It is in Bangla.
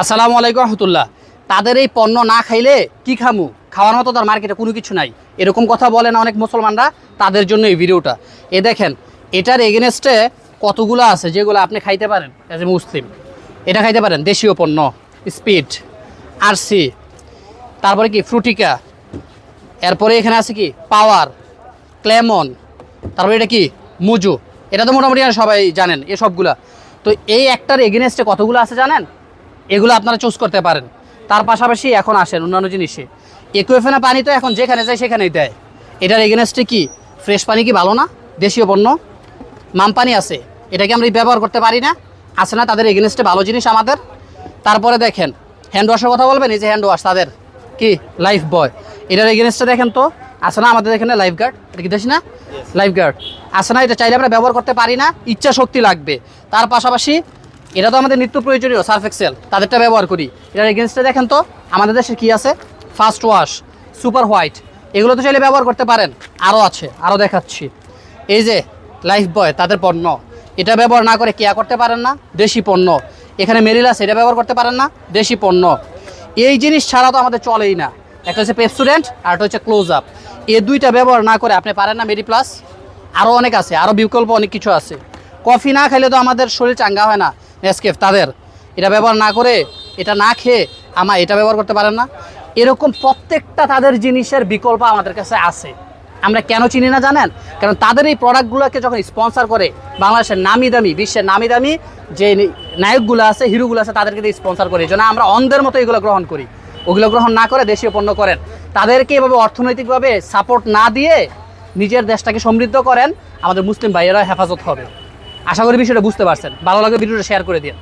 আসসালামু আলাইকুম রহমতুল্লাহ। তাদের এই পণ্য না খাইলে কি খামু, খাওয়ার মতো তার মার্কেটে কোনো কিছু নাই, এরকম কথা বলে না অনেক মুসলমানরা। তাদের জন্য এই ভিডিওটা। এ দেখেন, এটার এগেনস্টে কতগুলো আছে যেগুলো আপনি খাইতে পারেন অ্যাজ এ মুসলিম। এটা খাইতে পারেন, দেশীয় পণ্য, স্পিড, আরসি, তারপরে কি ফ্রুটিকা, এরপরে এখানে আছে কি পাওয়ার, ক্লেমন, তারপরে এটা কি মুজু। এটা তো মোটামুটি আর সবাই জানেন এসবগুলা। তো এই একটার এগেনস্টে কতগুলো আছে জানেন? এগুলো আপনারা চুজ করতে পারেন। তার পাশাপাশি এখন আসেন অন্যান্য জিনিসে। একুয়েফেনা পানি তো এখন যেখানে যায় সেখানেই দেয়। এটার এগেনস্টে কি ফ্রেশ পানি কি ভালো না? দেশীয় পণ্য মাম পানি আছে, এটাকে আমরা ব্যবহার করতে পারি না? আছে না তাদের এগেনস্টে ভালো জিনিস আমাদের? তারপরে দেখেন হ্যান্ড ওয়াশের কথা বলবেন, এই যে হ্যান্ড ওয়াশ তাদের কি লাইফ বয়, এটার এগেনস্টে দেখেন তো আছে না আমাদের এখানে লাইফ গার্ড। এটা কি দেখি না লাইফ গার্ড আছে না? এটা চাইলে আমরা ব্যবহার করতে পারি না, ইচ্ছা শক্তি লাগবে। তার পাশাপাশি এটা তো আমাদের নিত্য প্রয়োজনীয় সার্ফ এক্সেল, তাদেরটা ব্যবহার করি। এটার এগেনস্টে দেখেন তো আমাদের দেশে কী আছে, ফার্স্ট ওয়াশ, সুপার হোয়াইট, এগুলো তো চাইলে ব্যবহার করতে পারেন। আরও আছে, আরও দেখাচ্ছি। এই যে লাইফ বয় তাদের পণ্য, এটা ব্যবহার না করে কেয়া করতে পারেন না, দেশি পণ্য। এখানে মেরিল আছে, এটা ব্যবহার করতে পারেন না, দেশি পণ্য। এই জিনিস ছাড়া তো আমাদের চলেই না। একটা হচ্ছে পেপসোডেন্ট আর একটা হচ্ছে ক্লোজ আপ। এই দুইটা ব্যবহার না করে আপনি পারেন না মেডি প্লাস। আরও অনেক আছে, আরও বিকল্প অনেক কিছু আছে। কফি না খাইলে তো আমাদের শরীর চাঙ্গা হয় না, নেসকেফ তাদের, এটা ব্যবহার না করে, এটা না খেয়ে এটা ব্যবহার করতে পারেন না। এরকম প্রত্যেকটা তাদের জিনিসের বিকল্প আমাদের কাছে আছে। আমরা কেন চিনি না জানেন? কারণ তাদের এই প্রোডাক্টগুলোকে যখন স্পন্সর করে বাংলাদেশের নামি দামি, বিশ্বের নামি দামি যে নায়কগুলো আছে, হিরোগুলো আছে, তাদেরকে দিয়ে স্পন্সর করে। এই জন্য আমরা অন্ধের মতো এগুলো গ্রহণ করি। ওগুলো গ্রহণ না করে দেশীয় পণ্য করেন। তাদেরকে এভাবে অর্থনৈতিকভাবে সাপোর্ট না দিয়ে নিজের দেশটাকে সমৃদ্ধ করেন, আমাদের মুসলিম ভাইয়েরা হেফাজত হবে। আশা করি বিষয়টা বুঝতে পারছেন। ভালো লাগলে ভিডিওটা শেয়ার করে দিন।